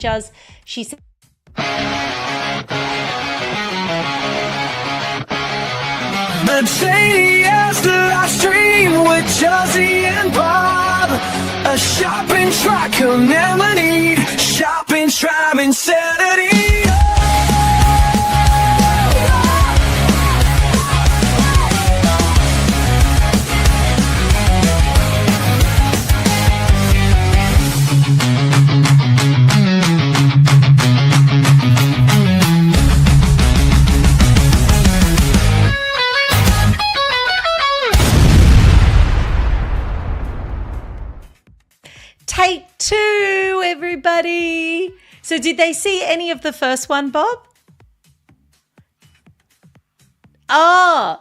Juz, she said, Mercedes, the live stream with Juzzy and Bob. A shopping track you'll never need. Shopping tribe insanity. take two, everybody. So did they see any of the first one, Bob? Oh,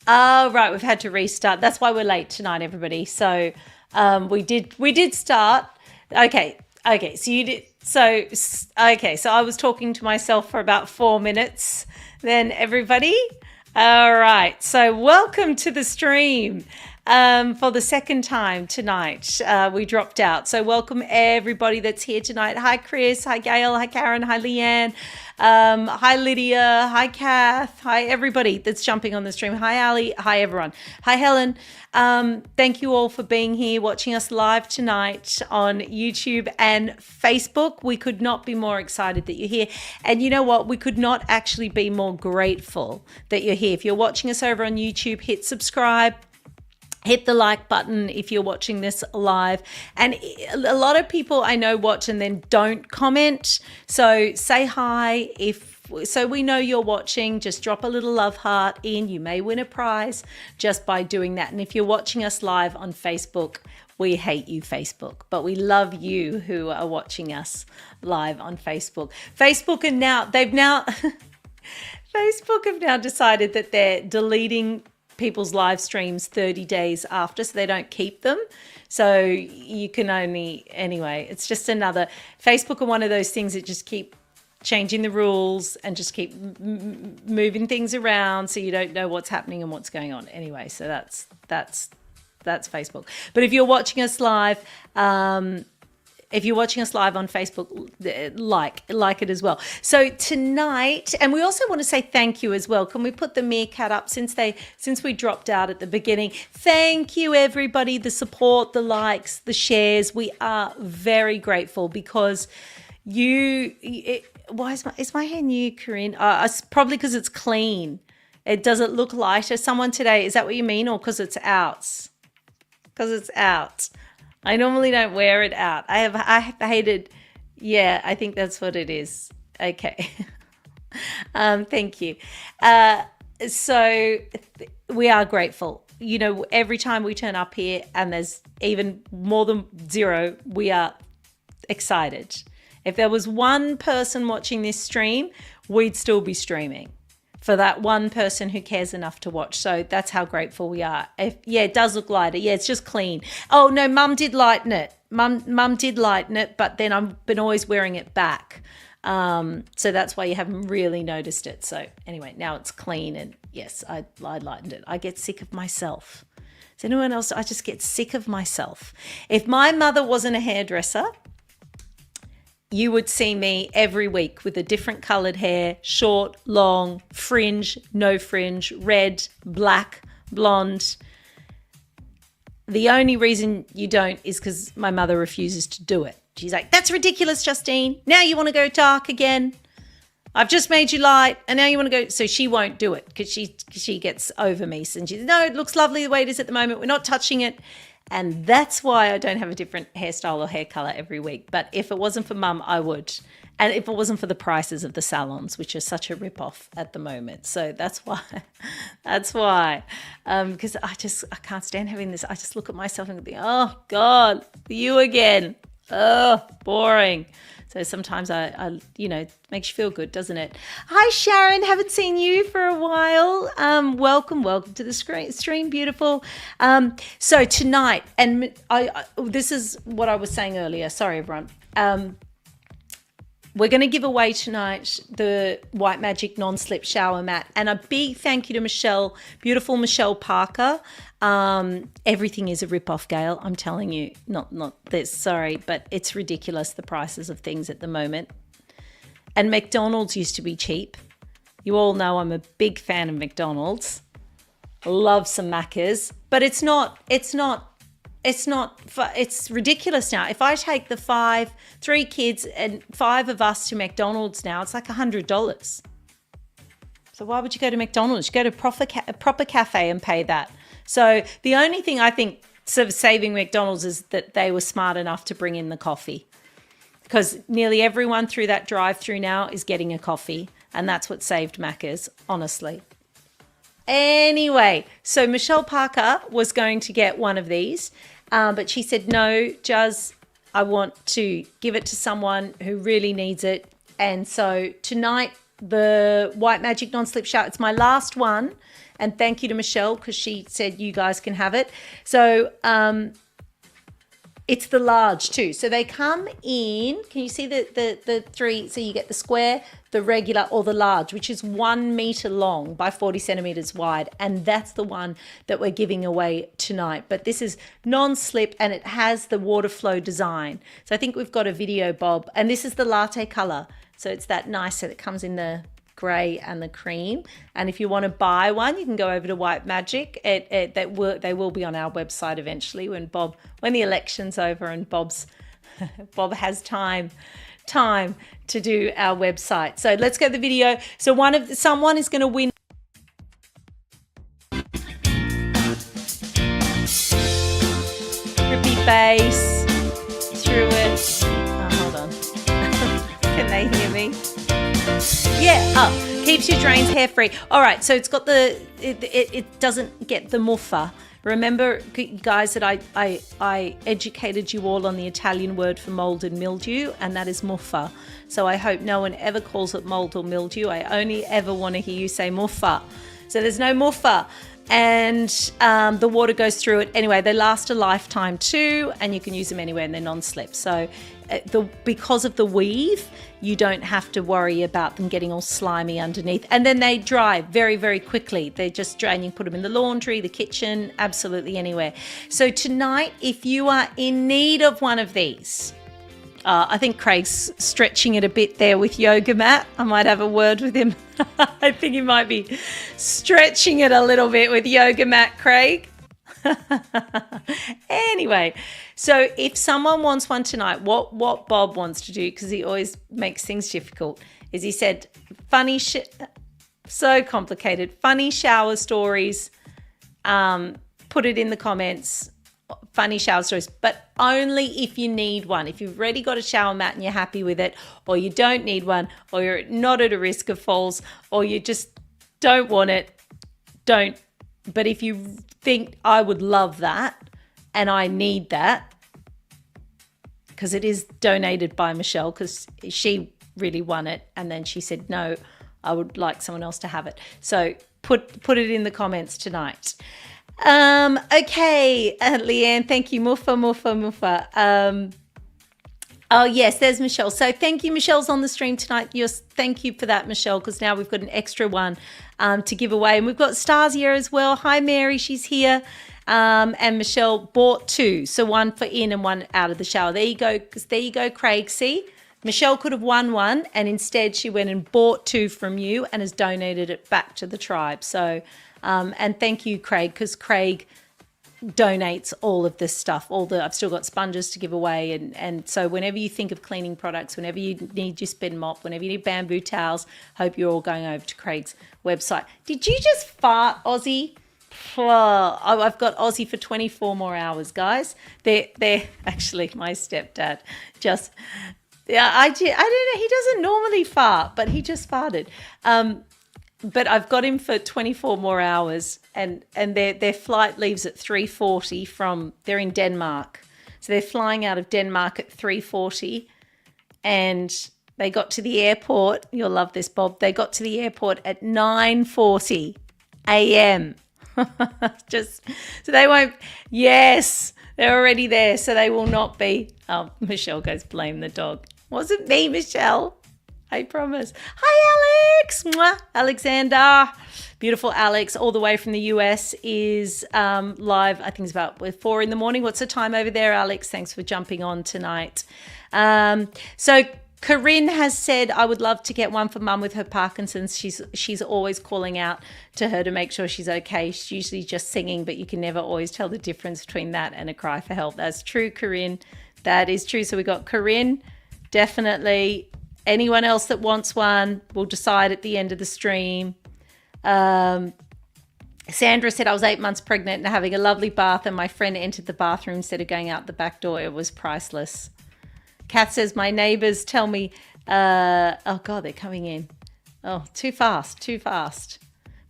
right. We've had to restart. That's why we're late tonight, everybody. So we did start. Okay. So you did. So I was talking to myself for about 4 minutes. Then everybody. All right. So welcome to the stream. For the second time tonight, we dropped out. So welcome everybody that's here tonight. Hi, Chris. Hi, Gail. Hi, Karen. Hi, Leanne. Hi, Lydia. Hi, Kath. Hi, everybody that's jumping on the stream. Hi, Ali. Hi, everyone. Hi, Helen. Thank you all for being here, watching us live tonight on YouTube and Facebook. We could not be more excited that you're here. And you know what? We could not actually be more grateful that you're here. If you're watching us over on YouTube, hit subscribe. Hit the like button if you're watching this live. And a lot of people I know watch and then don't comment. So say hi so we know you're watching. Just drop a little love heart in. You may win a prize just by doing that. And if you're watching us live on Facebook, we hate you, Facebook, but we love you who are watching us live on Facebook. Facebook have now decided that they're deleting people's live streams 30 days after, so they don't keep them. So you can anyway, it's just another, Facebook are one of those things that just keep changing the rules and just keep moving things around, so you don't know what's happening and what's going on. Anyway, so that's Facebook. But if you're watching us live, on Facebook, like it as well. So tonight, and we also want to say thank you as well. Can we put the meerkat up since we dropped out at the beginning? Thank you, everybody, the support, the likes, the shares. We are very grateful because why is my hair new, Corinne? It's probably because it's clean. Does it look lighter? Someone today, is that what you mean? Or because it's out? Because it's out. I normally don't wear it out. I have hated. Yeah, I think that's what it is. Okay. Thank you. So we are grateful. You know, every time we turn up here and there's even more than zero, we are excited. If there was one person watching this stream, we'd still be streaming. For that one person who cares enough to watch. So that's how grateful we are. It does look lighter. Yeah, it's just clean. Oh, no, Mum did lighten it. Mum did lighten it, but then I've been always wearing it back. So that's why you haven't really noticed it. So anyway, now it's clean, and yes, I lightened it. I get sick of myself. Is anyone else? I just get sick of myself. If my mother wasn't a hairdresser, you would see me every week with a different colored hair, short, long, fringe, no fringe, red, black, blonde. The only reason you don't is because my mother refuses to do it. She's like, that's ridiculous, Justine. Now you want to go dark again. I've just made you light and now you want to go. So she won't do it because she gets over me. And she says, no, it looks lovely the way it is at the moment. We're not touching it. And that's why I don't have a different hairstyle or hair color every week. But if it wasn't for Mum, I would. And if it wasn't for the prices of the salons, which are such a rip-off at the moment. So that's why. Because I can't stand having this. I just look at myself and think, oh, God, you again. Oh, boring. So sometimes I makes you feel good, doesn't it? Hi, Sharon. Haven't seen you for a while. Welcome to the stream. Beautiful. So tonight, and this is what I was saying earlier. Sorry, everyone. we're going to give away tonight the White Magic non-slip shower mat. And a big thank you to Michelle, beautiful Michelle Parker. Everything is a rip-off, Gail. I'm telling you, not this, sorry, but it's ridiculous, the prices of things at the moment. And McDonald's used to be cheap. You all know I'm a big fan of McDonald's. Love some Maccas, but it's ridiculous now. If I take the 3 kids and 5 of us to McDonald's now, it's like $100. So why would you go to McDonald's? You go to a proper cafe and pay that. So the only thing I think sort of saving McDonald's is that they were smart enough to bring in the coffee, because nearly everyone through that drive-through now is getting a coffee, and that's what saved Macca's, honestly. Anyway, so Michelle Parker was going to get one of these, but she said, no, Juz, I want to give it to someone who really needs it. And so tonight, the White Magic non-slip shower, it's my last one. And thank you to Michelle, because she said you guys can have it. So it's the large too. So they come in, can you see the 3? So you get the square, the regular, or the large, which is 1 meter long by 40 centimeters wide. And that's the one that we're giving away tonight. But this is non-slip and it has the water flow design. So I think we've got a video, Bob. And this is the latte color. So it's that nice, so it comes in the grey and the cream. And if you want to buy one, you can go over to White Magic. They will be on our website eventually when the election's over and Bob has time to do our website. So let's go to the video. So someone is going to win. Trippy bass through it. Oh, hold on. Can they hear me? Yeah, keeps your drains hair free. All right, so it's got it doesn't get the muffa. Remember, guys, that I educated you all on the Italian word for mold and mildew, and that is muffa. So I hope no one ever calls it mold or mildew. I only ever want to hear you say muffa. So there's no muffa. And the water goes through it. Anyway, they last a lifetime too, and you can use them anywhere and they're non-slip. So because of the weave, you don't have to worry about them getting all slimy underneath. And then they dry very, very quickly. They just dry and you can put them in the laundry, the kitchen, absolutely anywhere. So tonight, if you are in need of one of these, I think Craig's stretching it a bit there with yoga mat. I might have a word with him. I think he might be stretching it a little bit with yoga mat, Craig. Anyway, so if someone wants one tonight, what Bob wants to do, because he always makes things difficult, is he said so complicated, funny shower stories, put it in the comments, funny shower stories, but only if you need one. If you've already got a shower mat and you're happy with it, or you don't need one, or you're not at a risk of falls, or you just don't want it, don't. But if you think I would love that and I need that, because it is donated by Michelle, because she really won it, and then she said, no, I would like someone else to have it. So put it in the comments tonight. Okay, Leanne, thank you. Muffa. Oh, yes, there's Michelle. So thank you, Michelle's on the stream tonight. Yes, thank you for that, Michelle, because now we've got an extra one to give away. And we've got Stars here as well. Hi, Mary, she's here. And Michelle bought 2, so 1 for in and 1 out of the shower. There you go, Craig. See, Michelle could have won 1, and instead she went and bought 2 from you and has donated it back to the tribe. So, and thank you, Craig, because Craig donates all of this stuff. I've still got sponges to give away, and so whenever you think of cleaning products, whenever you need your spin mop, whenever you need bamboo towels, hope you're all going over to Craig's website. Did you just fart, Aussie? Oh, I've got Aussie for 24 more hours, guys. They're actually my stepdad. Just, yeah, I don't know. He doesn't normally fart, but he just farted. But I've got him for 24 more hours, and their flight leaves at 3:40 they're in Denmark. So they're flying out of Denmark at 3:40, and they got to the airport. You'll love this, Bob. They got to the airport at 9:40 a.m. Just so they won't. Yes, they're already there, so they will not be. Oh, Michelle goes, blame the dog. Wasn't me, Michelle. I promise. Hi, Alex. Mwah. Alexander. Beautiful Alex, all the way from the US, is live. I think it's about 4 a.m. What's the time over there, Alex? Thanks for jumping on tonight. So Corinne has said, I would love to get one for Mum with her Parkinson's. She's always calling out to her to make sure she's okay. She's usually just singing, but you can never always tell the difference between that and a cry for help. That's true, Corinne. That is true. So we got Corinne, definitely. Anyone else that wants one, we'll decide at the end of the stream. Sandra said, I was 8 months pregnant and having a lovely bath, and my friend entered the bathroom instead of going out the back door. It was priceless. Kath says, my neighbors tell me, oh God, they're coming in. Oh, too fast.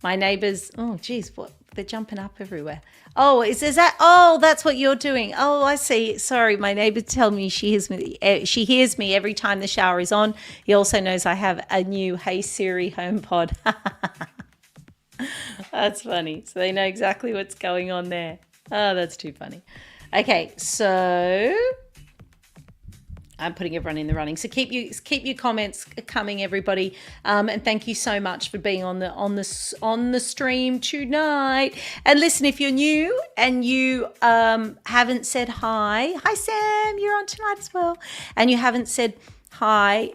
My neighbors, oh geez, what? They're jumping up everywhere. Oh, is that? Oh, that's what you're doing. Oh, I see. Sorry, my neighbor tells me she hears me every time the shower is on. He also knows I have a new Hey Siri HomePod. That's funny. So they know exactly what's going on there. Oh, that's too funny. Okay, so I'm putting everyone in the running. So keep your comments coming, everybody. And thank you so much for being on the stream tonight. And listen, if you're new and you haven't said hi Sam, you're on tonight as well. And you haven't said hi,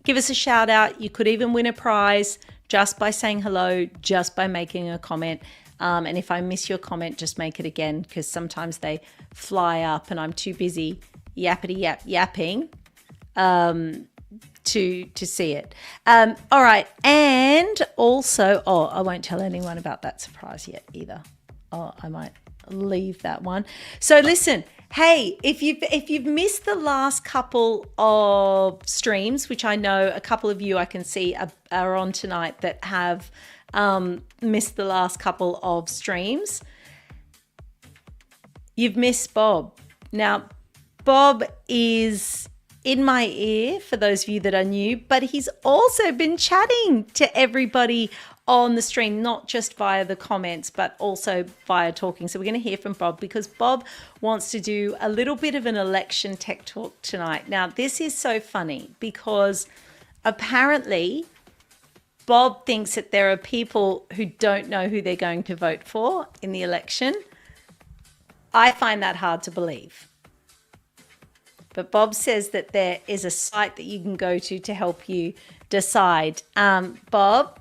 give us a shout out. You could even win a prize just by saying hello, just by making a comment. And if I miss your comment, just make it again, because sometimes they fly up and I'm too busy yapping to see it. All right. And also, I won't tell anyone about that surprise yet either. I might leave that one. So listen, hey, if you've missed the last couple of streams, which I know a couple of you I can see are on tonight that have missed the last couple of streams, you've missed Bob. Now, Bob is in my ear, for those of you that are new, but he's also been chatting to everybody on the stream, not just via the comments, but also via talking. So we're going to hear from Bob, because Bob wants to do a little bit of an election tech talk tonight. Now, this is so funny because apparently Bob thinks that there are people who don't know who they're going to vote for in the election. I find that hard to believe. But Bob says that there is a site that you can go to help you decide. Bob,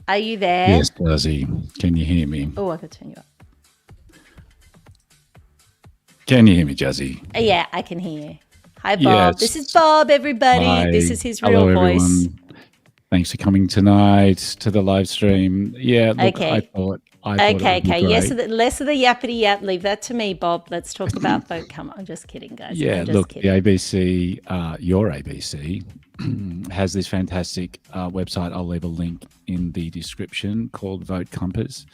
are you there? Yes, Darcy. Can you hear me? Oh, I could turn you up. Can you hear me, Jazzy? Yeah, I can hear you. Hi, Bob. Yes. This is Bob, everybody. Hi. This is his real Hello, voice. everyone. Thanks for coming tonight to the live stream. Yeah, look, Okay. I thought Okay. it would be Yes, great. less of the yappity yap. Leave that to me, Bob. Let's talk about vote. Come on, I'm just kidding, guys. Yeah, I'm just look, kidding. the ABC, your ABC, has this fantastic website. I'll leave a link in the description called Vote Compass.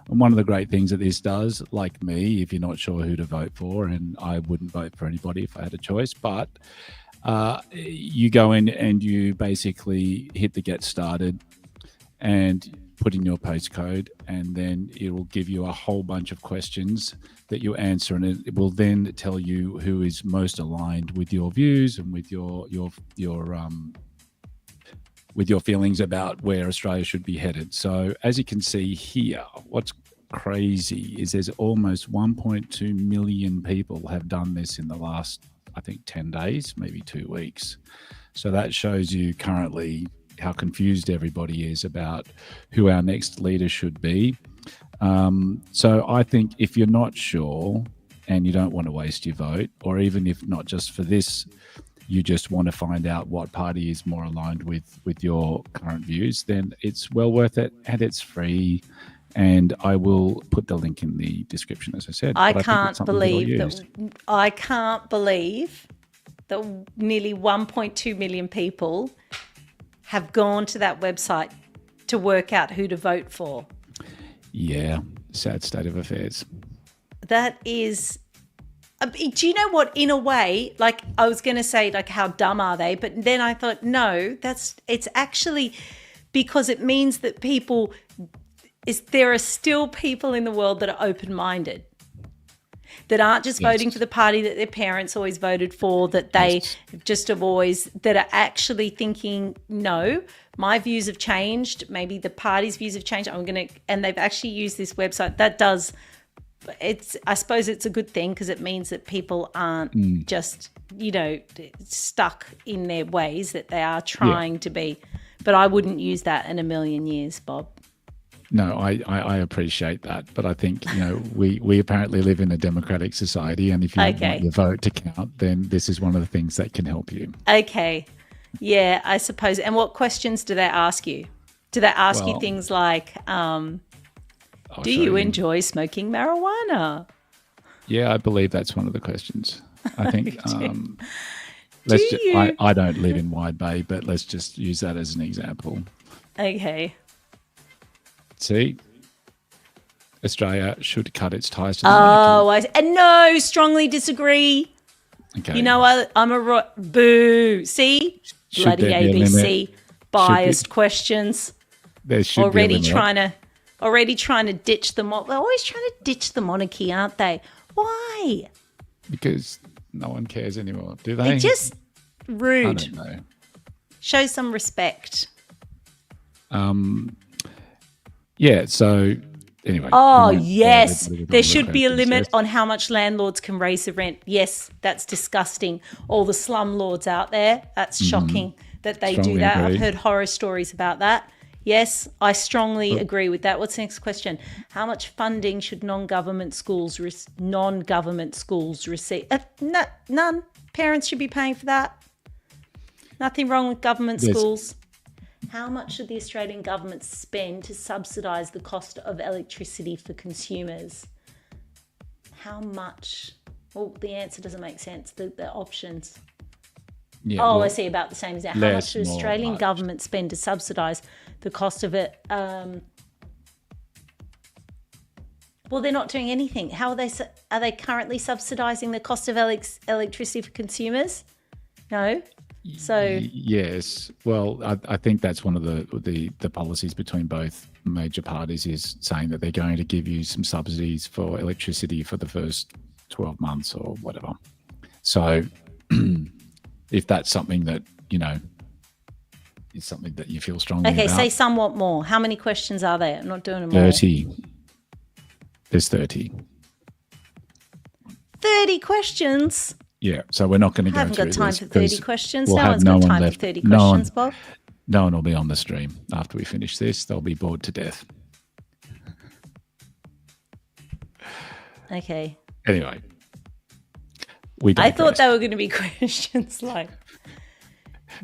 And one of the great things that this does, like me, if you're not sure who to vote for, and I wouldn't vote for anybody if I had a choice, but you go in and you basically hit the get started and put in your postcode, and then it will give you a whole bunch of questions that you answer, and it will then tell you who is most aligned with your views and with your feelings about where Australia should be headed. So as you can see here, what's crazy is there's almost 1.2 million people have done this in the last, I think, 10 days, maybe 2 weeks. So that shows you currently how confused everybody is about who our next leader should be. So I think if you're not sure and you don't want to waste your vote, or even if not just for this, you just want to find out what party is more aligned with your current views, then it's well worth it, and it's free. And I will put the link in the description, as I said. I can't believe that nearly 1.2 million people have gone to that website to work out who to vote for. Yeah, sad state of affairs. That is, do you know what, in a way, like I was going to say, like, how dumb are they? But then I thought, no, it's actually because it means that there are still people in the world that are open-minded. that aren't just voting for the party that their parents always voted for, that they just have always, that are actually thinking, no, my views have changed. Maybe the party's views have changed. And they've actually used this website that does, I suppose it's a good thing because it means that people aren't just, stuck in their ways, that they are trying to be. But I wouldn't use that in a million years, Bob. No, I appreciate that. But I think, we apparently live in a democratic society, and if you want your vote to count, then this is one of the things that can help you. Okay. Yeah, I suppose. And what questions do they ask you? Do they ask you things like, do you enjoy smoking marijuana? Yeah, I believe that's one of the questions. I think you? I don't live in Wide Bay, but let's just use that as an example. Okay. See, Australia should cut its ties to the monarchy. And no, strongly disagree. Okay. You know what? I'm a boo. See? Bloody ABC biased questions. There should be a limit. Already trying to ditch them. They're always trying to ditch the monarchy, aren't they? Why? Because no one cares anymore, do they? They're just rude. I don't know. Show some respect. Yeah, so anyway. Oh, yes. There should be a limit on how much landlords can raise the rent. Yes, that's disgusting. All the slumlords out there, that's shocking that they do that. I've heard horror stories about that. Yes, I strongly agree with that. What's the next question? How much funding should non-government schools receive? None. Parents should be paying for that. Nothing wrong with government schools. How much should the Australian government spend to subsidise the cost of electricity for consumers? How much? Well, the answer doesn't make sense. The options. Yeah, I see, about the same as that. How much should the Australian government spend to subsidise the cost of it? Well, they're not doing anything. How are they currently subsidising the cost of electricity for consumers? No. So yes, well, I think that's one of the policies between both major parties is saying that they're going to give you some subsidies for electricity for the first 12 months or whatever. So if that's something that, is something that you feel strongly about. Okay, say somewhat more. How many questions are there? I'm not doing them all. 30. There's 30. 30 questions? Yeah, so we're not going to go through this. I haven't got time for 30 questions. We'll no one's got time for 30 questions, Bob. No one will be on the stream after we finish this. They'll be bored to death. Okay. Anyway. I thought they were going to be questions like,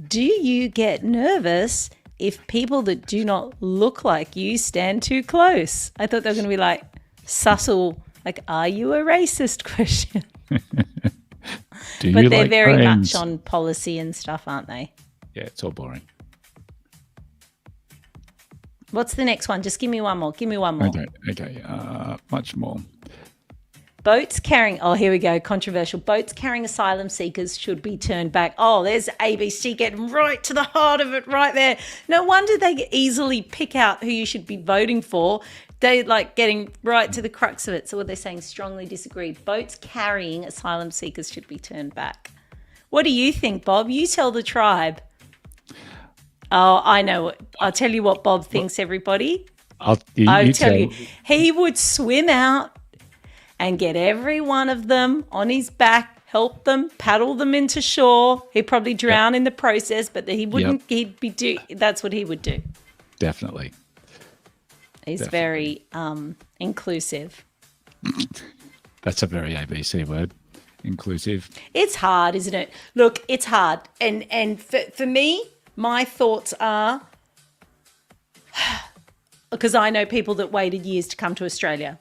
do you get nervous if people that do not look like you stand too close? I thought they were going to be like subtle, like, are you a racist question? But they're very much on policy and stuff, aren't they? Yeah, it's all boring. What's the next one? Just give me one more. Okay. Much more. Boats carrying, here we go, controversial. Boats carrying asylum seekers should be turned back. Oh, there's ABC getting right to the heart of it right there. No wonder they easily pick out who you should be voting for. They're like getting right to the crux of it. So what they're saying, strongly disagree. Boats carrying asylum seekers should be turned back. What do you think, Bob? You tell the tribe. Oh, I know. I'll tell you what Bob thinks, everybody. I'll tell you. He would swim out and get every one of them on his back, help them, paddle them into shore. He'd probably drown in the process, but he wouldn't. That's what he would do. Definitely. He's very inclusive. That's a very ABC word, inclusive. It's hard, isn't it? Look, it's hard. And for me, my thoughts are, because I know people that waited years to come to Australia.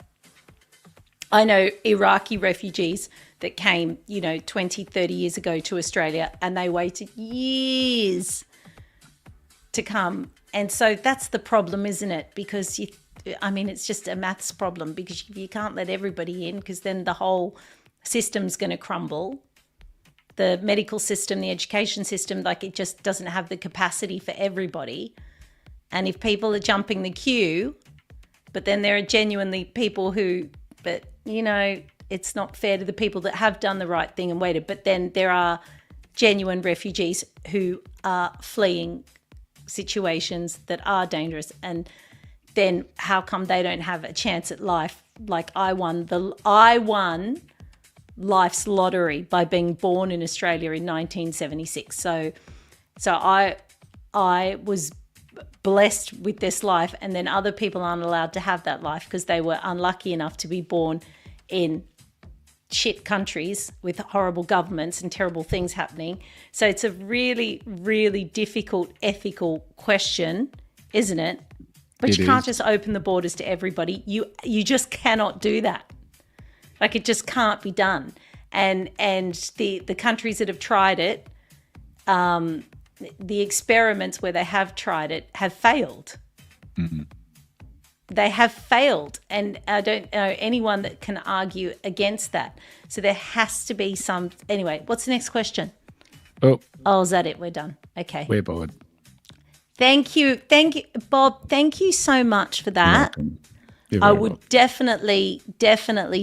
I know Iraqi refugees that came, 20, 30 years ago to Australia, and they waited years to come. And so that's the problem, isn't it? Because it's just a maths problem, because you can't let everybody in, because then the whole system's going to crumble. The medical system, the education system, it just doesn't have the capacity for everybody. And if people are jumping the queue, but then there are genuinely people who, it's not fair to the people that have done the right thing and waited. But then there are genuine refugees who are fleeing situations that are dangerous, and then how come they don't have a chance at life? Like I won life's lottery by being born in Australia in 1976. So I was blessed with this life, and then other people aren't allowed to have that life because they were unlucky enough to be born in shit countries with horrible governments and terrible things happening. So it's a really, really difficult ethical question, isn't it? But you can't just open the borders to everybody. You just cannot do that. Like, it just can't be done. And the countries that have tried it, the experiments where they have tried it have failed. Mm-hmm. They have failed. And I don't know anyone that can argue against that. So there has to be some... Anyway, what's the next question? Oh, is that it? We're done. Okay. We're bored. Thank you, Bob. Thank you so much for that. I would definitely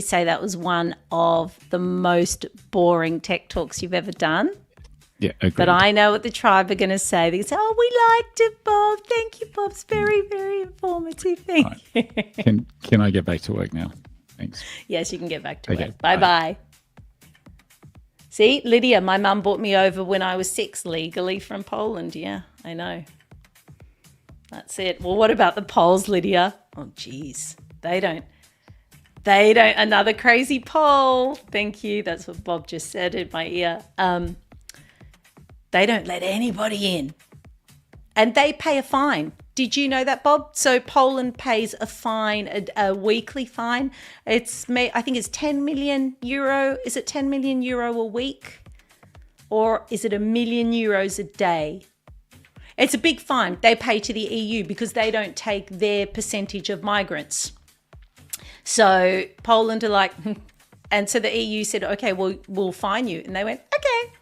say that was one of the most boring tech talks you've ever done. Yeah, agreed. But I know what the tribe are going to say. They say, "Oh, we liked it, Bob. Thank you, Bob. It's very, very informative. Thank you." Can I get back to work now? Thanks. Yes, you can get back to work. Bye-bye. See, Lydia, my mum brought me over when I was 6 legally from Poland. Yeah, I know. That's it. Well, what about the Poles, Lydia? Oh, geez. They don't. Another crazy Pole. Thank you. That's what Bob just said in my ear. They don't let anybody in. And they pay a fine. Did you know that, Bob? So Poland pays a fine, a weekly fine. I think it's 10 million euro. Is it 10 million euro a week? Or is it €1 million a day? It's a big fine they pay to the EU because they don't take their percentage of migrants. So Poland are like, and so the EU said, okay, we'll fine you. And they went, okay.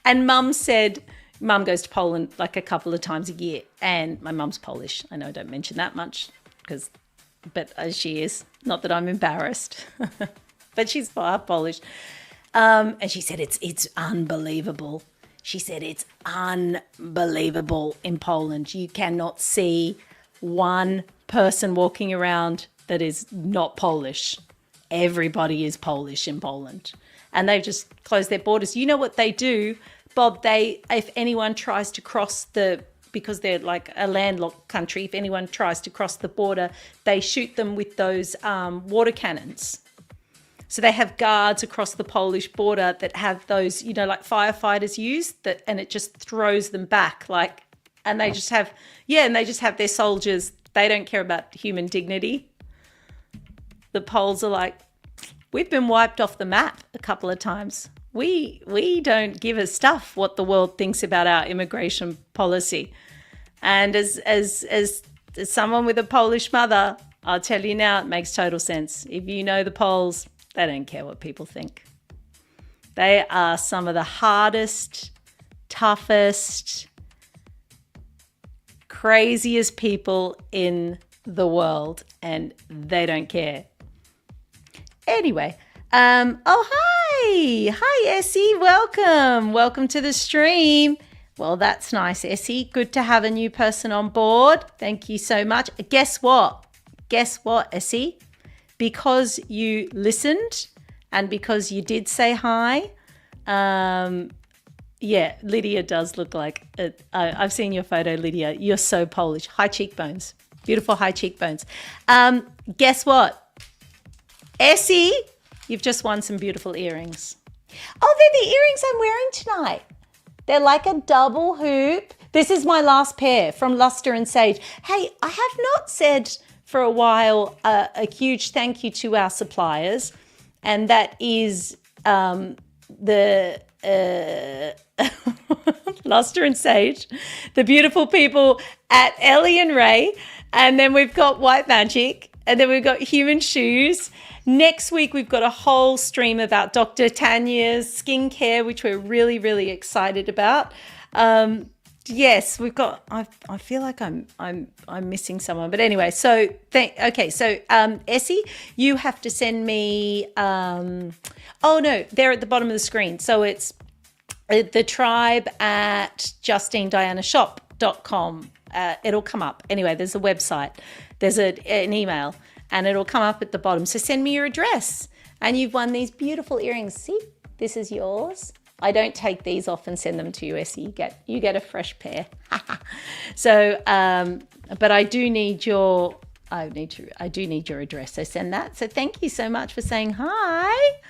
And Mum goes to Poland like a couple of times a year. And my mum's Polish. I know I don't mention that much but she is. Not that I'm embarrassed, but she's far Polish. And she said, it's unbelievable. She said, it's unbelievable in Poland. You cannot see one person walking around that is not Polish. Everybody is Polish in Poland. And they've just closed their borders. You know what they do, Bob? If anyone tries to cross because they're like a landlocked country, if anyone tries to cross the border, they shoot them with those water cannons. So they have guards across the Polish border that have those, like firefighters use that, and it just throws them back. And they just have their soldiers. They don't care about human dignity. The Poles are like, we've been wiped off the map a couple of times. We don't give a stuff what the world thinks about our immigration policy. And as someone with a Polish mother, I'll tell you now, it makes total sense. If you know the Poles, they don't care what people think. They are some of the hardest, toughest, craziest people in the world, and they don't care. Anyway, hi Essie, welcome to the stream. Well, that's nice, Essie. Good to have a new person on board. Thank you so much. Guess what, Essie? Because you listened and because you did say hi, Lydia does look like it. I've seen your photo, Lydia. You're so Polish. High cheekbones. Beautiful high cheekbones. Guess what? Essie, you've just won some beautiful earrings. Oh, they're the earrings I'm wearing tonight. They're like a double hoop. This is my last pair from Luster and Sage. Hey, I have not said for a while a huge thank you to our suppliers, and that is the Luster and Sage, the beautiful people at Ellie and Ray, and then we've got White Magic, and then we've got Human Shoes. Next week, we've got a whole stream about Dr. Tanya's skincare, which we're really, really excited about. Yes, we've got. I feel like I'm missing someone, but anyway. So okay. So Essie, you have to send me. Oh no, they're at the bottom of the screen. So it's the tribe at JustineDianaShop.com. It'll come up. Anyway, there's a website. There's an email, and it'll come up at the bottom. So send me your address, and you've won these beautiful earrings. See, this is yours. I don't take these off and send them to you, Essie. You get a fresh pair. So, but I do need your address. So send that. So thank you so much for saying hi.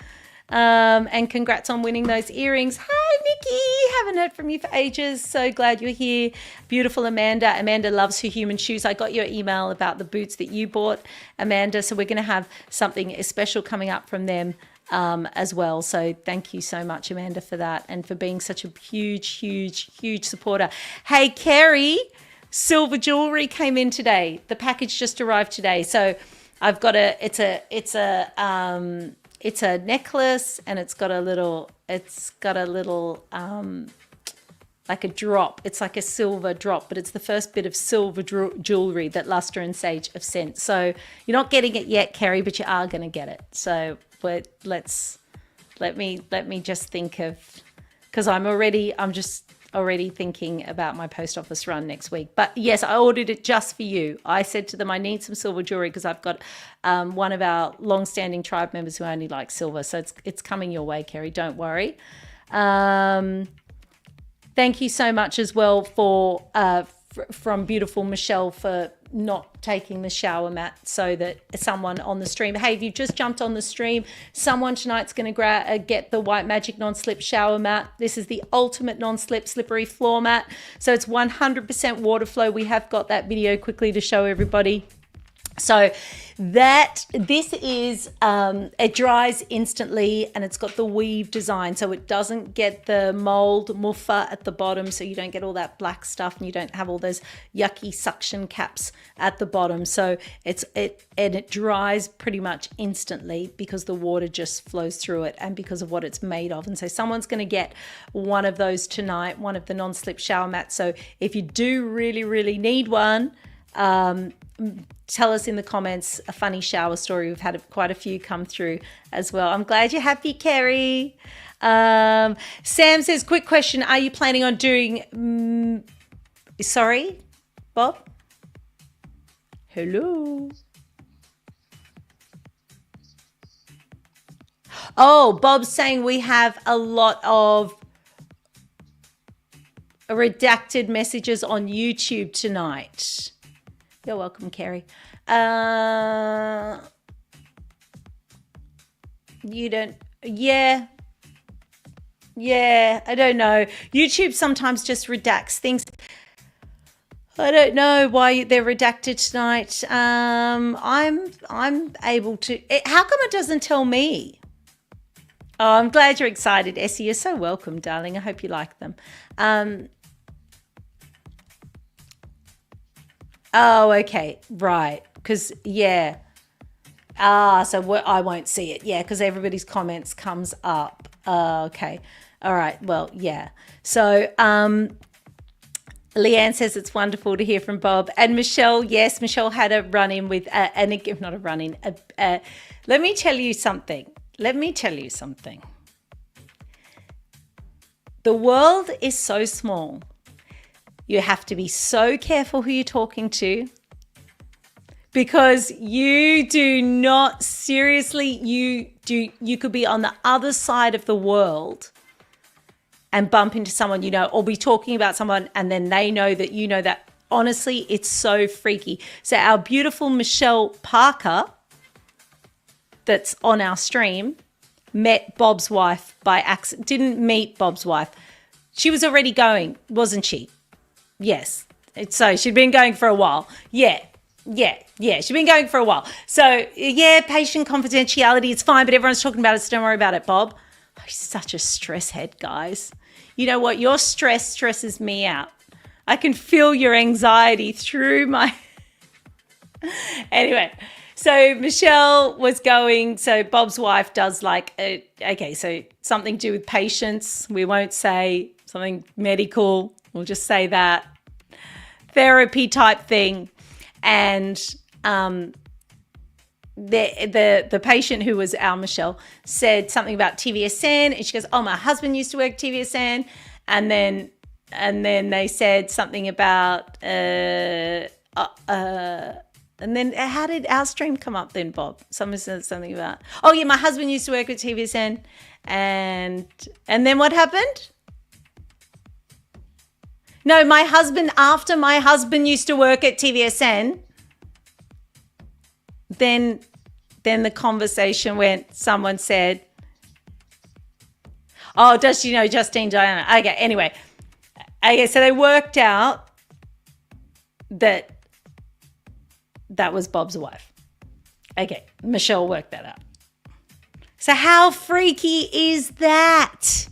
And congrats on winning those earrings. Hi, Nikki. Haven't heard from you for ages. So glad you're here. Beautiful Amanda. Amanda loves her human shoes. I got your email about the boots that you bought, Amanda. So we're going to have something special coming up from them as well. So thank you so much, Amanda, for that and for being such a huge supporter. Hey, Kerry, silver jewelry came in today. The package just arrived today. So I've got it's a necklace, and it's got a little like a drop. It's like a silver drop, but it's the first bit of silver jewelry that Luster and Sage have sent. So you're not getting it yet, Kerry, but you are going to get it. So but let me just think of, because I'm just already thinking about my post office run next week. But yes, I ordered it just for you. I said to them, I need some silver jewelry because I've got one of our long-standing tribe members who only likes silver. So it's coming your way, Kerry. Don't worry. Thank you so much as well for from beautiful Michelle for not taking the shower mat so that someone on the stream, hey, if you've just jumped on the stream, someone tonight's going to get the White Magic non-slip shower mat. This is the ultimate non-slip slippery floor mat. So it's 100% water flow. We have got that video quickly to show everybody. So this is, it dries instantly, and it's got the weave design, so it doesn't get the mold muffa at the bottom, so you don't get all that black stuff and you don't have all those yucky suction caps at the bottom. So it dries pretty much instantly because the water just flows through it and because of what it's made of. And so someone's going to get one of those tonight, one of the non-slip shower mats. So if you do really need one, tell us in the comments a funny shower story. We've had quite a few come through as well. I'm glad you're happy, Kerry. Sam says, quick question. Are you planning on doing... sorry, Bob? Hello? Oh, Bob's saying we have a lot of redacted messages on YouTube tonight. You're welcome, Kerry. You don't... Yeah, I don't know. YouTube sometimes just redacts things. I don't know why they're redacted tonight. I'm able to... How come it doesn't tell me? Oh, I'm glad you're excited, Essie. You're so welcome, darling. I hope you like them. Oh, okay. Right. Because, yeah. So I won't see it. Yeah, because everybody's comments comes up. Okay. All right. Well, yeah. So Leanne says it's wonderful to hear from Bob. And Michelle, yes, Michelle had a run-in with, not a run-in. Let me tell you something. The world is so small. You have to be so careful who you're talking to, because you do not seriously, you could be on the other side of the world and bump into someone you know, or be talking about someone and then they know that you know that. Honestly, it's so freaky. So our beautiful Michelle Parker that's on our stream met Bob's wife by accident. Didn't meet Bob's wife. She was already going, wasn't she? Yes. So she'd been going for a while. Yeah. She'd been going for a while. So yeah, patient confidentiality, it's fine, but everyone's talking about it, so don't worry about it, Bob. Oh, he's such a stress head, guys. You know what? Your stress stresses me out. I can feel your anxiety through my... Anyway, so Michelle was going, so Bob's wife does like, okay, so something to do with patients. We won't say something medical. We'll just say that. Therapy type thing. And the patient, who was our Michelle, said something about TVSN, and she goes, "Oh, my husband used to work TVSN," and then they said something about and then how did our stream come up then, Bob? Someone said something about, oh yeah, my husband used to work at TVSN, and then what happened? No, after my husband used to work at TVSN, then the conversation went, someone said, oh, does she know Justine Diana? Okay, anyway. Okay, so they worked out that was Bob's wife. Okay, Michelle worked that out. So how freaky is that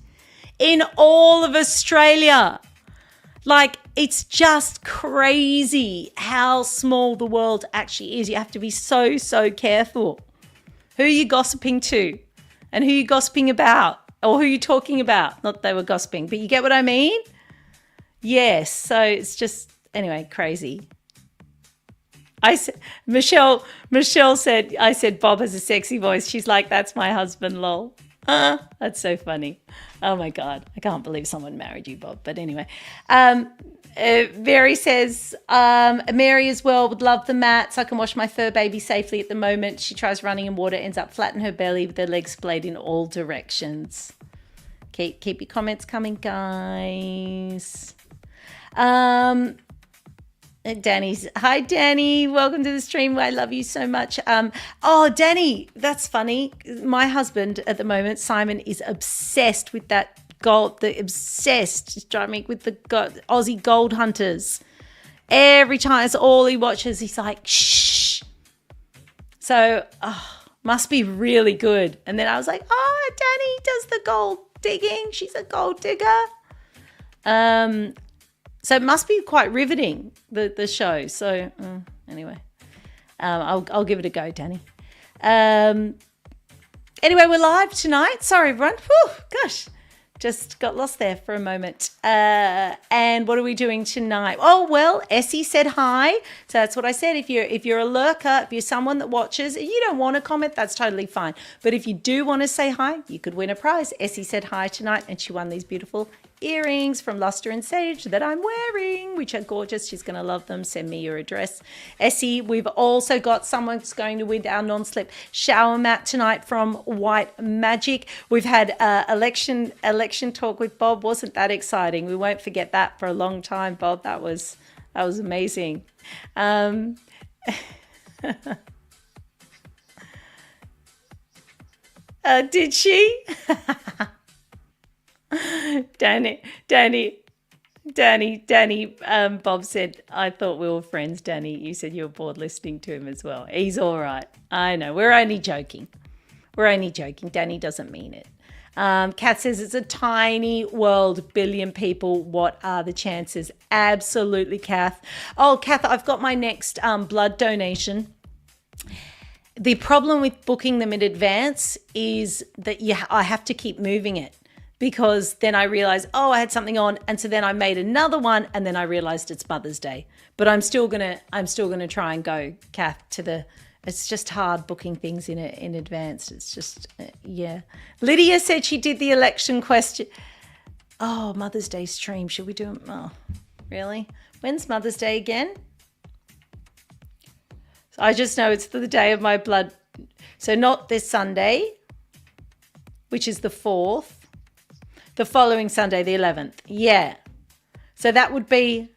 in all of Australia? Like, it's just crazy how small the world actually is. You have to be so, so careful. Who are you gossiping to? And who are you gossiping about? Or who are you talking about? Not that they were gossiping, but you get what I mean? Yes, so it's just, anyway, crazy. Michelle said, I said, Bob has a sexy voice. She's like, that's my husband, lol. That's so funny. Oh my God. I can't believe someone married you, Bob. But anyway, Mary says, Mary as well would love the mats. I can wash my fur baby safely at the moment. She tries running in water, ends up flat in her belly with her legs splayed in all directions. Keep your comments coming, guys. Hi Danny, welcome to the stream. I love you so much. Oh Danny, that's funny. My husband at the moment, Simon, is obsessed with that gold. He's driving me with the Aussie gold hunters. Every time, it's all he watches. He's like, shh. So must be really good. And then I was like, oh, Danny does the gold digging. She's a gold digger. So it must be quite riveting, the show. So anyway, I'll give it a go, Danny. Anyway, we're live tonight. Sorry, everyone. Whew, gosh, just got lost there for a moment. And what are we doing tonight? Oh, well, Essie said hi. So that's what I said. If you're a lurker, if you're someone that watches, and you don't want to comment, that's totally fine. But if you do want to say hi, you could win a prize. Essie said hi tonight, and she won these beautiful earrings from Luster and Sage that I'm wearing, which are gorgeous. She's going to love them. Send me your address, Essie. We've also got someone's going to win our non-slip shower mat tonight from White Magic. We've had election talk with Bob. Wasn't that exciting? We won't forget that for a long time, Bob. That was amazing. Did she? Danny, Bob said, I thought we were friends, Danny. You said you were bored listening to him as well. He's all right. I know. We're only joking. Danny doesn't mean it. Kat says, it's a tiny world, billion people. What are the chances? Absolutely, Kath. Oh, Kath, I've got my next blood donation. The problem with booking them in advance is that I have to keep moving it. Because then I realized, I had something on, and so then I made another one, and then I realized it's Mother's Day. But I'm still gonna try and go, Kath, it's just hard booking things in advance. It's just yeah. Lydia said she did the election question. Oh, Mother's Day stream. Should we do it? Oh, really? When's Mother's Day again? So I just know it's the day of my blood. So not this Sunday, which is the 4th. The following Sunday, the 11th. Yeah. So that would be...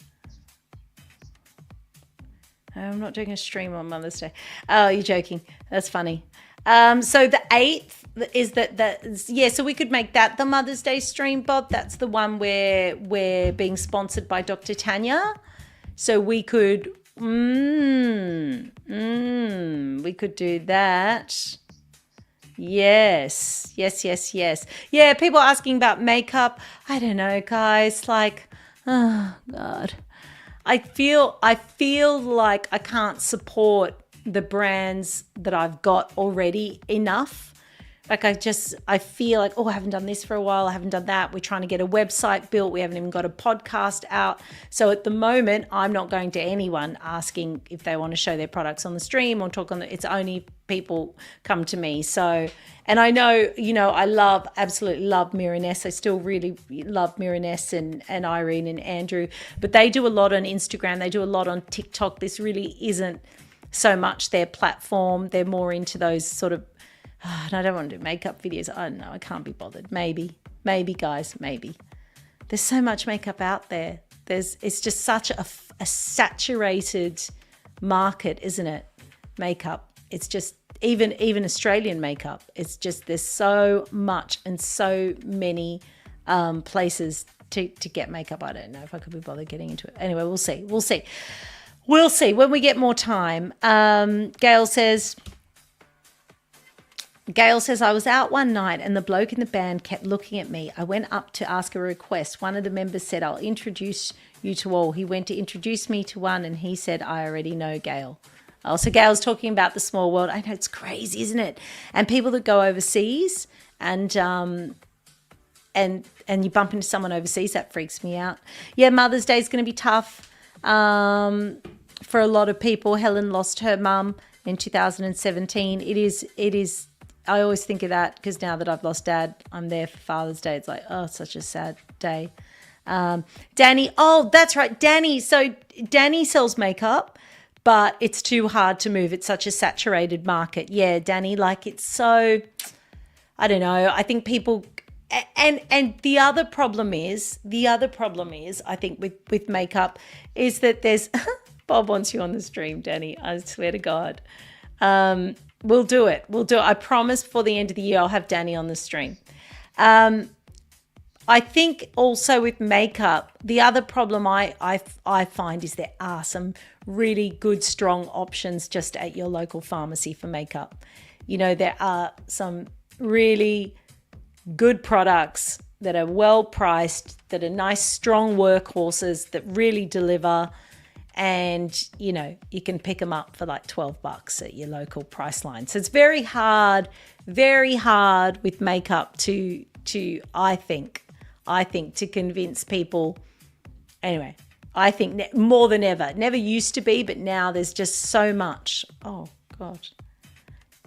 I'm not doing a stream on Mother's Day. Oh, you're joking. That's funny. So the 8th is so we could make that the Mother's Day stream, Bob. That's the one where we're being sponsored by Dr. Tanya. So we could... we could do that. Yes. Yeah, people asking about makeup. I don't know, guys. Like, oh God, I feel like I can't support the brands that I've got already enough Like I feel like, oh, I haven't done this for a while. I haven't done that. We're trying to get a website built. We haven't even got a podcast out. So at the moment, I'm not going to anyone asking if they want to show their products on the stream or talk on it's only people come to me. So, and I know, I absolutely love Miraness. I still really love Miraness and Irene and Andrew, but they do a lot on Instagram. They do a lot on TikTok. This really isn't so much their platform. They're more into those sort of, and I don't want to do makeup videos. I don't know. I can't be bothered. Maybe guys, maybe. There's so much makeup out there. It's just such a saturated market, isn't it? Makeup. It's just even Australian makeup. It's just there's so much and so many places to get makeup. I don't know if I could be bothered getting into it. Anyway, we'll see. We'll see when we get more time. Gail says, I was out one night and the bloke in the band kept looking at me. I went up to ask a request. One of the members said, I'll introduce you to all. He went to introduce me to one and he said, I already know Gail. Oh, so Gail's talking about the small world. I know, it's crazy, isn't it? And people that go overseas and you bump into someone overseas, that freaks me out. Yeah, Mother's Day is going to be tough for a lot of people. Helen lost her mum in 2017. It is. I always think of that because now that I've lost Dad, I'm there for Father's Day. It's like, oh, such a sad day. Danny, oh, that's right, Danny. So Danny sells makeup, but it's too hard to move. It's such a saturated market. Yeah, Danny, like it's so, I don't know. I think people, and the other problem is, I think with makeup is that there's, Bob wants you on the stream, Danny. I swear to God. We'll do it. I promise before the end of the year, I'll have Danny on the stream. I think also with makeup, the other problem I find is there are some really good, strong options just at your local pharmacy for makeup. There are some really good products that are well priced, that are nice, strong workhorses that really deliver. And, you can pick them up for like $12 at your local Priceline. So it's very hard with makeup to I think, to convince people. Anyway, I think more than ever. Never used to be, but now there's just so much. Oh, God.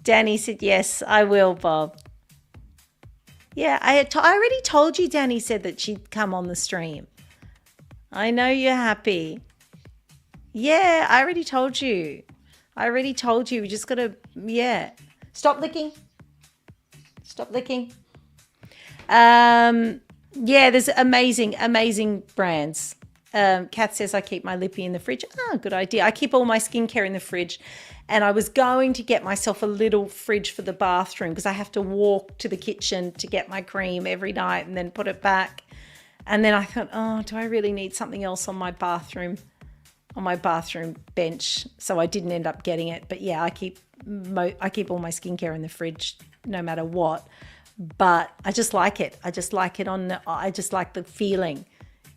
Danny said, yes, I will, Bob. Yeah, I already told you Danny said that she'd come on the stream. I know you're happy. Yeah, I already told you. We just got to, yeah. Stop licking. Yeah, there's amazing brands. Kath says I keep my lippy in the fridge. Oh, good idea. I keep all my skincare in the fridge. And I was going to get myself a little fridge for the bathroom because I have to walk to the kitchen to get my cream every night and then put it back. And then I thought, oh, do I really need something else on my bathroom bench? So I didn't end up getting it. But yeah, I keep all my skincare in the fridge no matter what. But I just like it. I just like the feeling.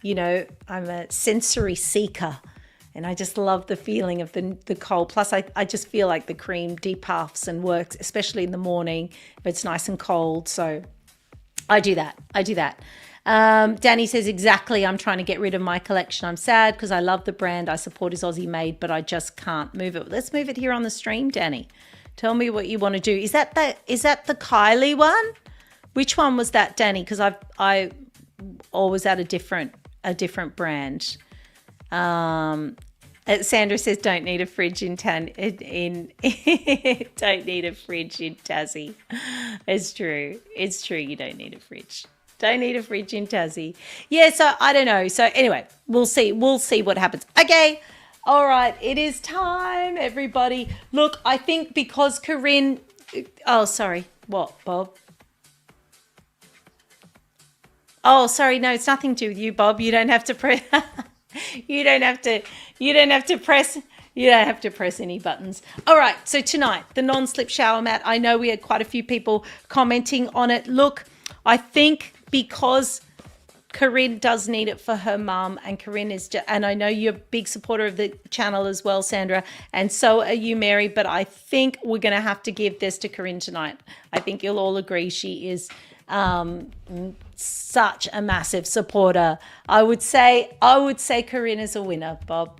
I'm a sensory seeker and I just love the feeling of the cold. Plus I just feel like the cream depuffs and works, especially in the morning if it's nice and cold. So I do that. Danny says, exactly. I'm trying to get rid of my collection. I'm sad because I love the brand. I support is Aussie made, but I just can't move it. Let's move it here on the stream, Danny. Tell me what you want to do. Is that the Kylie one? Which one was that, Danny? Because I always at a different brand. Sandra says, don't need a fridge in don't need a fridge in Tassie. It's true. You don't need a fridge. Don't need a fridge in Tassie. Yeah, so I don't know. So anyway, we'll see what happens. Okay. All right. It is time, everybody. Look, I think because Corinne, oh, sorry. What, Bob? Oh, sorry. No, it's nothing to do with you, Bob. You don't have to press. You don't have to press any buttons. All right. So tonight, the non-slip shower mat. I know we had quite a few people commenting on it. Look, I think because Corinne does need it for her mum, and Corinne is and I know you're a big supporter of the channel as well, Sandra, and so are you, Mary, but I think we're going to have to give this to Corinne tonight. I think you'll all agree she is such a massive supporter. I would say Corinne is a winner, Bob.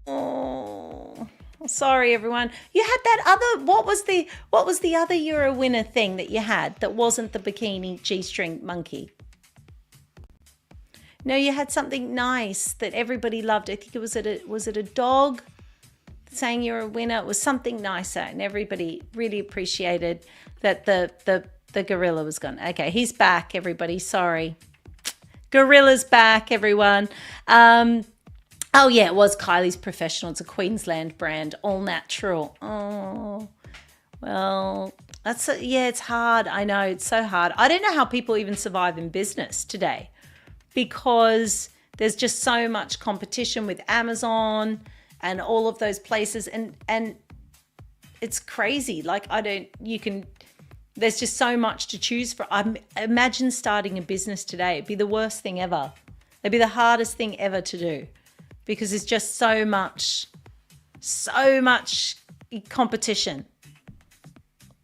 Oh, sorry everyone. You had that other, what was the other you're a winner thing that you had that wasn't the bikini G-string monkey? No, you had something nice that everybody loved. I think it was it a dog saying you're a winner? It was something nicer, and everybody really appreciated that the gorilla was gone. Okay, he's back, everybody. Sorry. Gorilla's back, everyone. Oh, yeah, it was Kylie's Professional. It's a Queensland brand, all natural. Oh, well, it's hard. I know, it's so hard. I don't know how people even survive in business today because there's just so much competition with Amazon and all of those places. And it's crazy. Like, there's just so much to choose from. Imagine starting a business today. It'd be the worst thing ever. It'd be the hardest thing ever to do. Because it's just so much competition.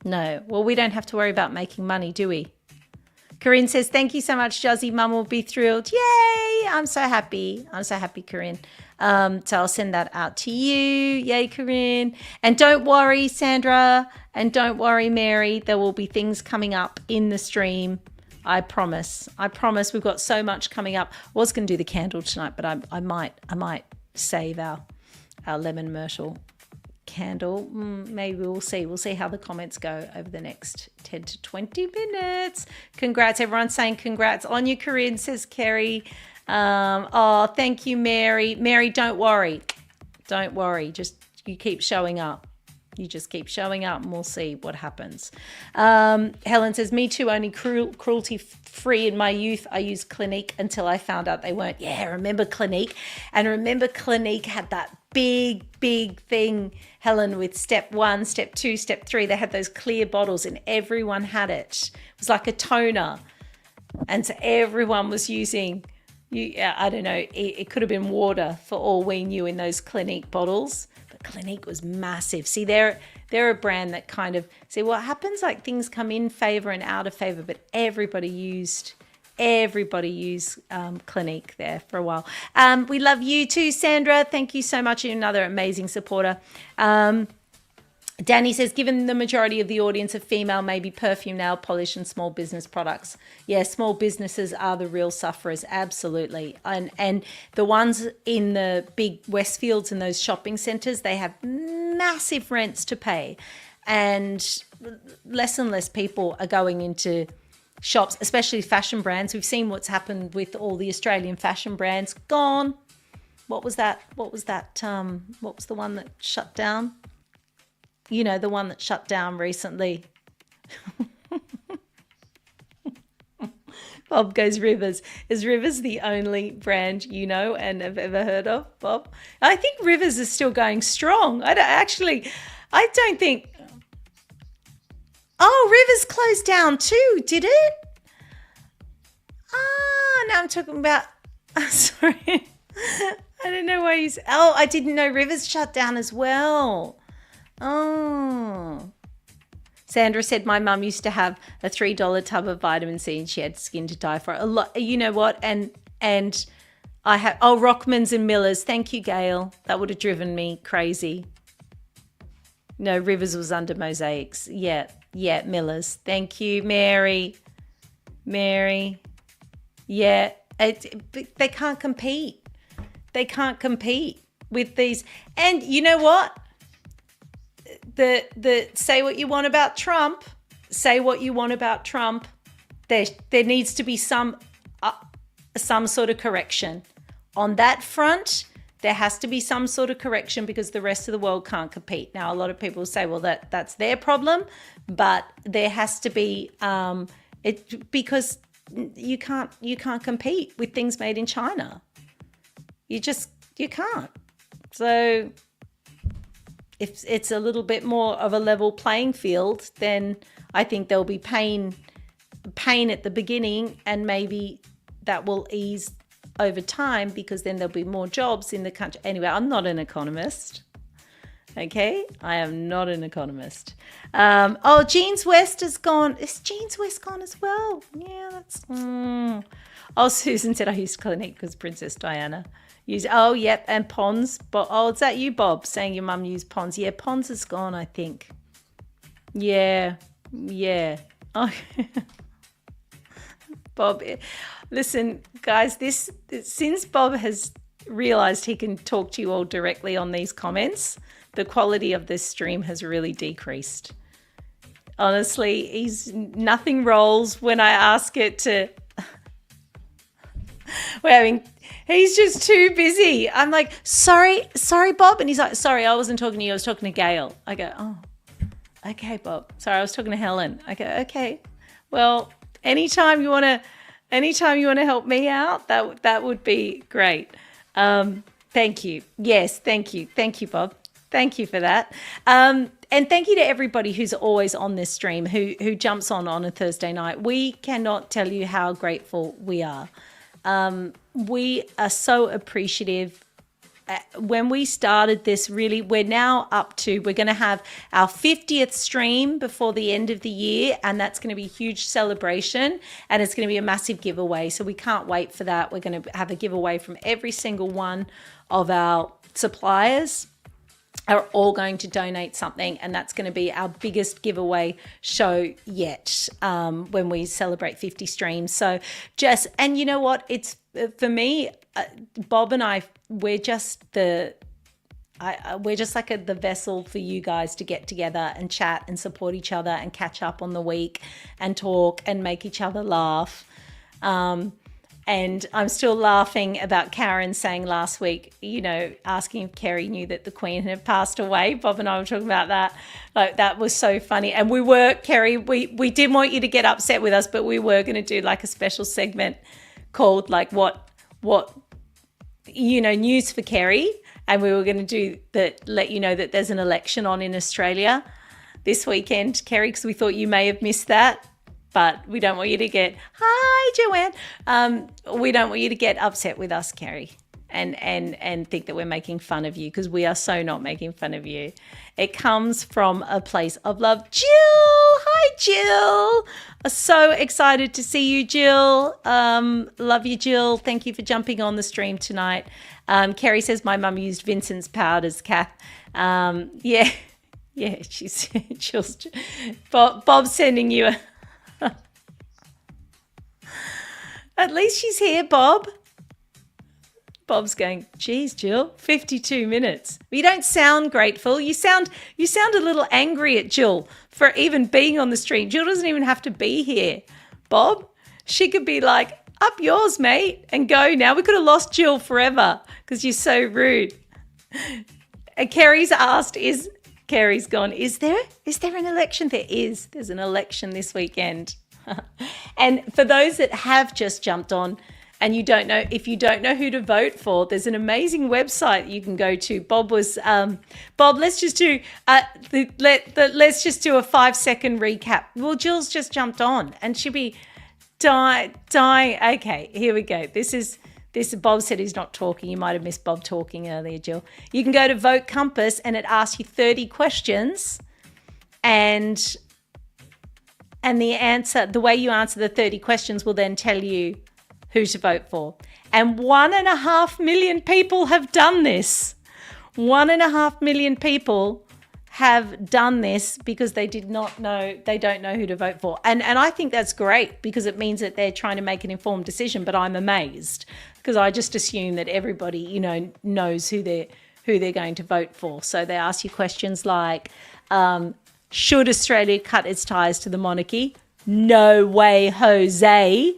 No, well, we don't have to worry about making money, do we? Corinne says, thank you so much, Juzzy. Mum will be thrilled. Yay! I'm so happy. Corinne. So I'll send that out to you. Yay, Corinne. And don't worry, Sandra. And don't worry, Mary. There will be things coming up in the stream. I promise. We've got so much coming up. I was going to do the candle tonight, but I might save our lemon myrtle candle. Maybe we'll see. We'll see how the comments go over the next 10 to 20 minutes. Congrats. Everyone's saying congrats on you, Corinne, says Kerry. Oh, thank you, Mary. Mary, don't worry. Don't worry. Just you keep showing up. You just keep showing up and we'll see what happens. Helen says, me too, only cruelty-free in my youth. I used Clinique until I found out they weren't. Yeah, remember Clinique? And remember Clinique had that big thing, Helen, with step 1, step 2, step 3. They had those clear bottles and everyone had it. It was like a toner. And so everyone was using, I don't know, it could have been water for all we knew in those Clinique bottles. Clinique was massive. See, they're a brand that kind of, see what happens, like things come in favor and out of favor, but everybody used Clinique there for a while. We love you too, Sandra. Thank you so much. You're another amazing supporter. Danny says, given the majority of the audience are female, maybe perfume, nail polish and small business products. Yeah, small businesses are the real sufferers, absolutely. And the ones in the big Westfields and those shopping centres, they have massive rents to pay. And less and less people are going into shops, especially fashion brands. We've seen what's happened with all the Australian fashion brands. Gone. What was that? What was the one that shut down? You know, the one that shut down recently. Bob goes, Rivers. Is Rivers the only brand you know and have ever heard of, Bob? I think Rivers is still going strong. I don't think. Oh, Rivers closed down too, did it? Now I'm talking about. Sorry. I don't know why he's. Oh, I didn't know Rivers shut down as well. Oh. Sandra said my mum used to have a $3 tub of vitamin C and she had skin to die for. A lot. You know what? And I have Rockmans and Millers. Thank you, Gail. That would have driven me crazy. No, Rivers was under Mosaics. Yeah, Millers. Thank you, Mary. Yeah, they can't compete. They can't compete with these. And you know what? The say what you want about Trump. Say what you want about Trump. There needs to be some sort of correction on that front. There has to be some sort of correction because the rest of the world can't compete. Now, a lot of people say, well, that's their problem, but there has to be because you can't compete with things made in China. You can't. So if it's a little bit more of a level playing field, then I think there'll be pain at the beginning, and maybe that will ease over time because then there'll be more jobs in the country. Anyway, I'm not an economist. Okay, I am not an economist. Jeans West is gone. Is Jeans West gone as well? Yeah, that's. Susan said I used Clinique because Princess Diana used. Oh, yep, and Pons. But is that you, Bob, saying your mum used Pons? Yeah, Pons is gone, I think. Yeah. Oh. Bob, listen, guys. Since Bob has realised he can talk to you all directly on these comments, the quality of this stream has really decreased. Honestly, nothing rolls when I ask it to. He's just too busy. I'm like, sorry, Bob. And he's like, sorry, I wasn't talking to you. I was talking to Gail. I go, oh, okay, Bob. Sorry, I was talking to Helen. I go, okay. Well, anytime you want to help me out, that would be great. Thank you. Yes, thank you. Thank you, Bob. Thank you for that. And thank you to everybody who's always on this stream, who jumps on a Thursday night. We cannot tell you how grateful we are. We are so appreciative. When we started this, really, we're going to have our 50th stream before the end of the year, and that's going to be a huge celebration, and it's going to be a massive giveaway. So we can't wait for that. We're going to have a giveaway from every single one of our suppliers. Are all going to donate something, and that's going to be our biggest giveaway show yet when we celebrate 50 streams. So and you know what, it's for me, Bob and I, we're just the vessel for you guys to get together and chat and support each other and catch up on the week and talk and make each other laugh. And I'm still laughing about Karen saying last week, asking if Kerry knew that the Queen had passed away. Bob and I were talking about that. Like, that was so funny. And Kerry, we didn't want you to get upset with us, but we were going to do like a special segment called like what news for Kerry. And we were going to do that, let you know that there's an election on in Australia this weekend, Kerry, because we thought you may have missed that. But we don't want you to get, hi, Joanne. We don't want you to get upset with us, Kerry, and think that we're making fun of you, because we are so not making fun of you. It comes from a place of love. Jill, hi, Jill. So excited to see you, Jill. Love you, Jill. Thank you for jumping on the stream tonight. Kerry says my mum used Vincent's powders, Kath. Yeah, she's Jill's. Bob's sending you a. At least she's here, Bob. Bob's going, geez, Jill, 52 minutes. You don't sound grateful. You sound a little angry at Jill for even being on the stream. Jill doesn't even have to be here, Bob. She could be like, up yours, mate, and go now. We could have lost Jill forever because you're so rude. And Kerry's asked, Kerry's gone, is there an election? There is. There's an election this weekend. And for those that have just jumped on and if you don't know who to vote for, there's an amazing website you can go to. Bob, let's just do let's just do a 5-second recap. Well, Jill's just jumped on and she'll be dying. Okay, here we go. This Bob said he's not talking. You might have missed Bob talking earlier, Jill. You can go to Vote Compass and it asks you 30 questions, and the way you answer the 30 questions will then tell you who to vote for. And 1.5 million people have done this. 1.5 million people have done this because they don't know who to vote for. And I think that's great because it means that they're trying to make an informed decision, but I'm amazed because I just assume that everybody, knows who they're going to vote for. So they ask you questions like, should Australia cut its ties to the monarchy? No way, Jose.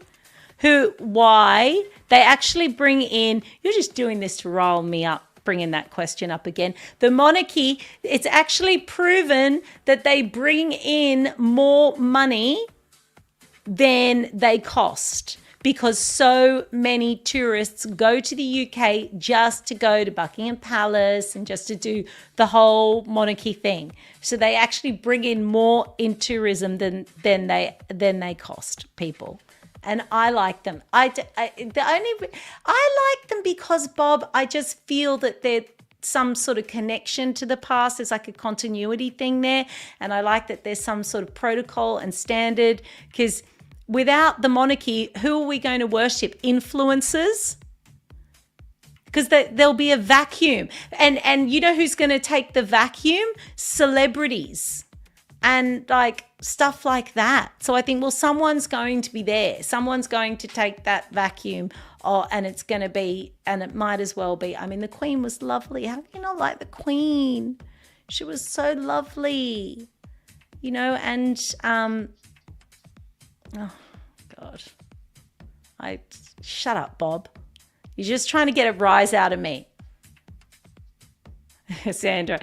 Why? They actually bring in, you're just doing this to rile me up, bringing that question up again. The monarchy, it's actually proven that they bring in more money than they cost because so many tourists go to the UK just to go to Buckingham Palace and just to do the whole monarchy thing. So they actually bring in more in tourism than they cost people. And I like them. I like them because, Bob, I just feel that they're some sort of connection to the past. There's like a continuity thing there. And I like that there's some sort of protocol and standard, because without the monarchy, who are we going to worship? Influencers? Because there'll be a vacuum. And you know who's going to take the vacuum? Celebrities. And like stuff like that. So I think, well, someone's going to be there. Someone's going to take that vacuum, and it's going to be, and it might as well be. I mean, the Queen was lovely. How can you not like the Queen? She was so lovely, you know, and, oh, God. Shut up, Bob. You're just trying to get a rise out of me. Sandra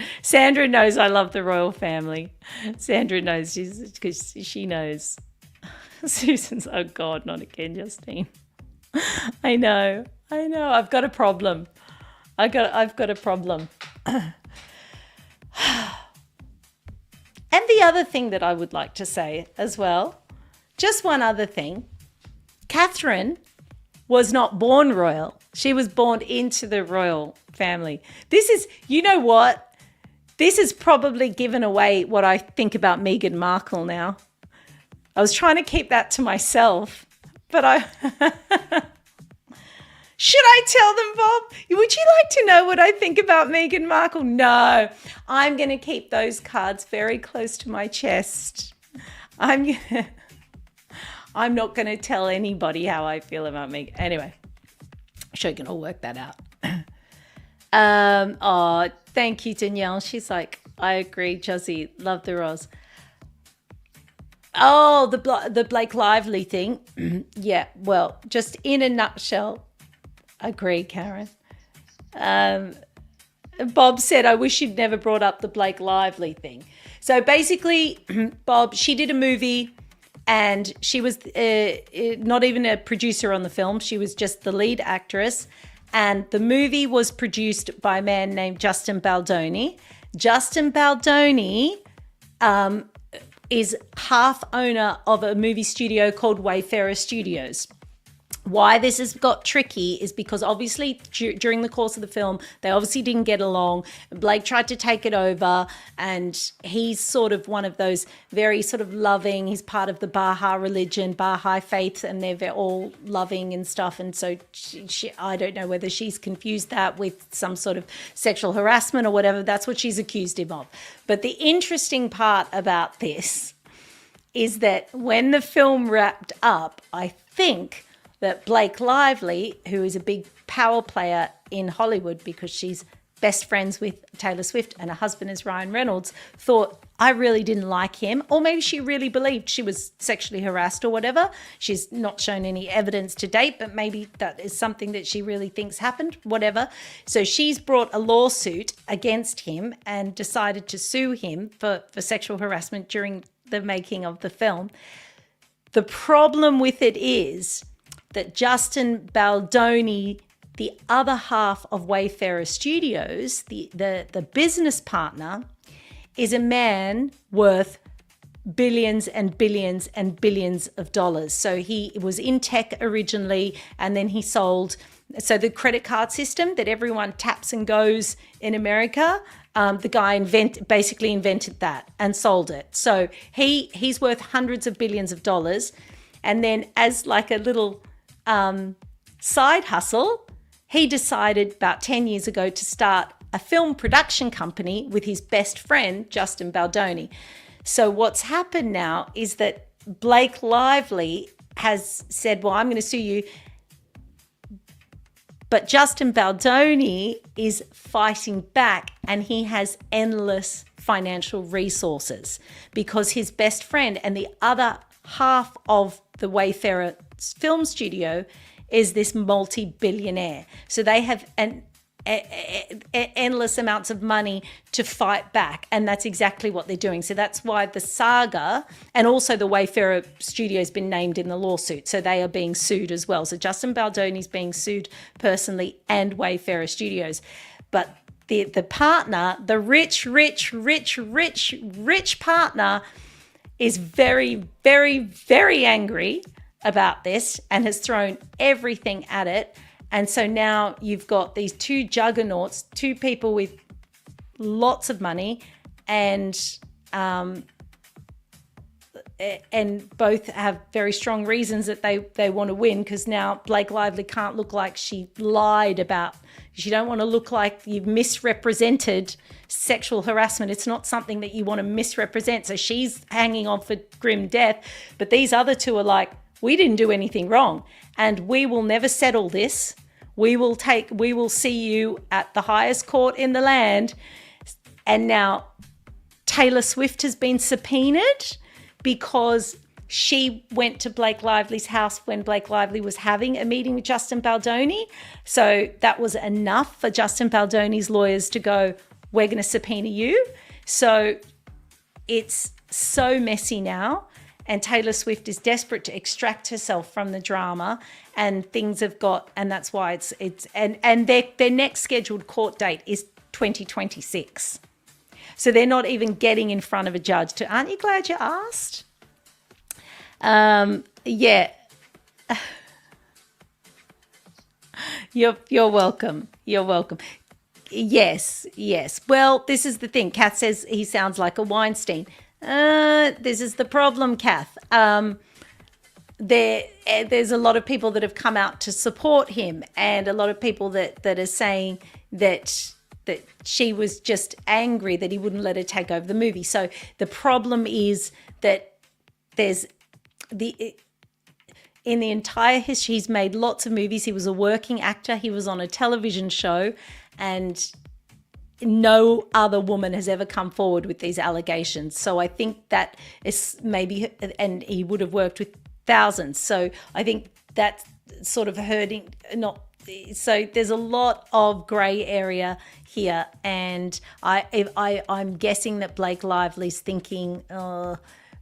knows I love the royal family. Sandra knows, because she knows. Susan's, oh God, not again, Justine. I know. I've got a problem. I've got a problem. And the other thing that I would like to say as well, just one other thing. Catherine was not born royal. She was born into the royal family. This is, you know what? This has probably given away what I think about Meghan Markle now. I was trying to keep that to myself, but should I tell them, Bob? Would you like to know what I think about Meghan Markle? No, I'm going to keep those cards very close to my chest. I'm not going to tell anybody how I feel about Meghan. Anyway, I'm sure you can all work that out. Oh, thank you, Danielle. She's like, I agree, Juzzy. Love the Roz. Oh, the Blake Lively thing. Yeah, well, just in a nutshell, agree, Karen. Bob said, I wish you'd never brought up the Blake Lively thing. So basically, Bob, she did a movie and she was not even a producer on the film. She was just the lead actress. And the movie was produced by a man named Justin Baldoni. Justin Baldoni is half owner of a movie studio called Wayfarer Studios. Why this has got tricky is because obviously during the course of the film, they obviously didn't get along. Blake tried to take it over, and he's sort of one of those very sort of loving, he's part of the Baha'i religion, Baha'i faith, and they're all loving and stuff. And so she, I don't know whether she's confused that with some sort of sexual harassment or whatever. That's what she's accused him of. But the interesting part about this is that when the film wrapped up, I think that Blake Lively, who is a big power player in Hollywood because she's best friends with Taylor Swift and her husband is Ryan Reynolds, thought, I really didn't like him. Or maybe she really believed she was sexually harassed or whatever. She's not shown any evidence to date, but maybe that is something that she really thinks happened, whatever. So she's brought a lawsuit against him and decided to sue him for sexual harassment during the making of the film. The problem with it is that Justin Baldoni, the other half of Wayfarer Studios, the business partner, is a man worth billions and billions and billions of dollars. So he was in tech originally, and then he sold. So the credit card system that everyone taps and goes in America, the guy basically invented that and sold it. So he's worth hundreds of billions of dollars. And then as like a little side hustle, he decided about 10 years ago to start a film production company with his best friend, Justin Baldoni. So what's happened now is that Blake Lively has said, well, I'm going to sue you. But Justin Baldoni is fighting back, and he has endless financial resources because his best friend and the other half of the Wayfarer film studio is this multi-billionaire. So they have, and endless amounts of money to fight back, and that's exactly what they're doing. So that's why the saga, and also the Wayfarer studio has been named in the lawsuit, so they are being sued as well. So Justin Baldoni's being sued personally, and Wayfarer Studios. But the partner, the rich partner, is very, very, very angry about this and has thrown everything at it. And so now you've got these two juggernauts, two people with lots of money, and both have very strong reasons that they want to win, because now Blake Lively can't look like she lied about. You don't want to look like you've misrepresented sexual harassment. It's not something that you want to misrepresent. So she's hanging on for grim death. But these other two are like, we didn't do anything wrong, and we will never settle this. We will see you at the highest court in the land. And now Taylor Swift has been subpoenaed because she went to Blake Lively's house when Blake Lively was having a meeting with Justin Baldoni. So that was enough for Justin Baldoni's lawyers to go, we're going to subpoena you. So it's so messy now. And Taylor Swift is desperate to extract herself from the drama, and things have got, and that's why and their next scheduled court date is 2026. So they're not even getting in front of a judge. Aren't you glad you asked? Yeah. You're welcome. You're welcome. Yes. Well, this is the thing. Kath says he sounds like a Weinstein. This is the problem, Kath. There's a lot of people that have come out to support him, and a lot of people that are saying that she was just angry that he wouldn't let her take over the movie. So the problem is that there's in the entire history, he's made lots of movies. He was a working actor. He was on a television show, and no other woman has ever come forward with these allegations. So I think that is maybe, and he would have worked with thousands. So I think that's sort of hurting, so there's a lot of grey area here. And I'm guessing that Blake Lively's thinking,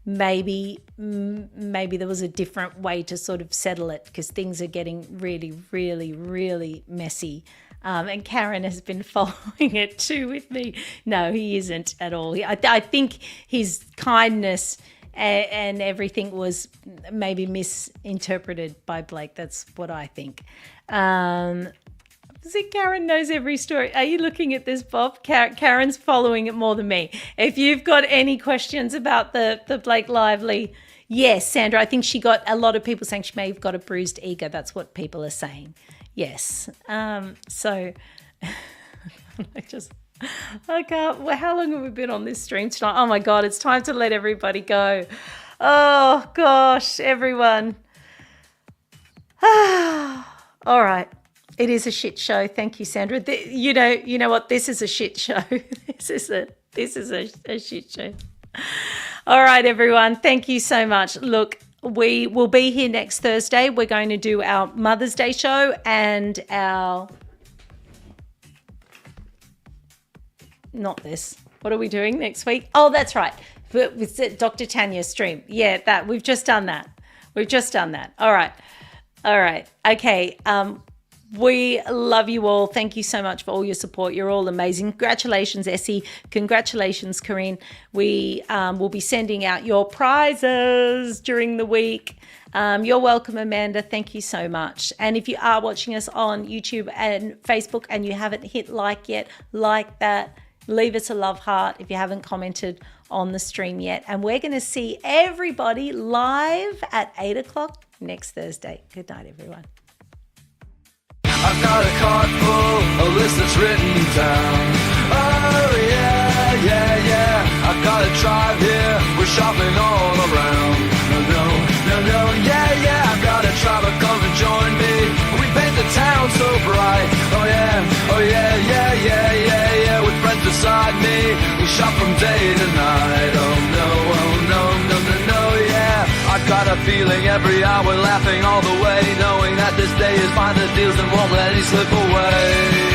maybe there was a different way to sort of settle it, because things are getting really, really, really messy. And Karen has been following it too with me. No, he isn't at all. I think his kindness and everything was maybe misinterpreted by Blake. That's what I think. See, Karen knows every story. Are you looking at this, Bob? Karen's following it more than me. If you've got any questions about the Blake Lively, yes, Sandra, I think she got a lot of people saying she may have got a bruised ego. That's what people are saying. Yes. So I can't. Well, how long have we been on this stream tonight? Oh my God, it's time to let everybody go. Oh gosh, everyone. All right. It is a shit show. Thank you, Sandra. You know what? This is a shit show. This is a shit show. All right, everyone. Thank you so much. Look, we will be here next Thursday. We're going to do our Mother's Day show and not this. What are we doing next week? Oh, that's right. With Dr. Tanya's stream. Yeah, we've just done that. All right. Okay. We love you all. Thank you so much for all your support. You're all amazing. Congratulations, Essie. Congratulations, Corinne. We will be sending out your prizes during the week. You're welcome, Amanda. Thank you so much. And if you are watching us on YouTube and Facebook and you haven't hit like yet, like that. Leave us a love heart if you haven't commented on the stream yet. And we're going to see everybody live at 8 o'clock next Thursday. Good night, everyone. I've got a card full of lists that's written down. Oh yeah. I've got a tribe here, we're shopping all around. No, yeah. I've got a tribe, come and join me. We paint the town so bright. Oh yeah. With friends beside me, we shop from day to night. Oh no, yeah. I've got a feeling every hour, laughing all the way, knowing that this day is fine, the deals and won't let any slip away.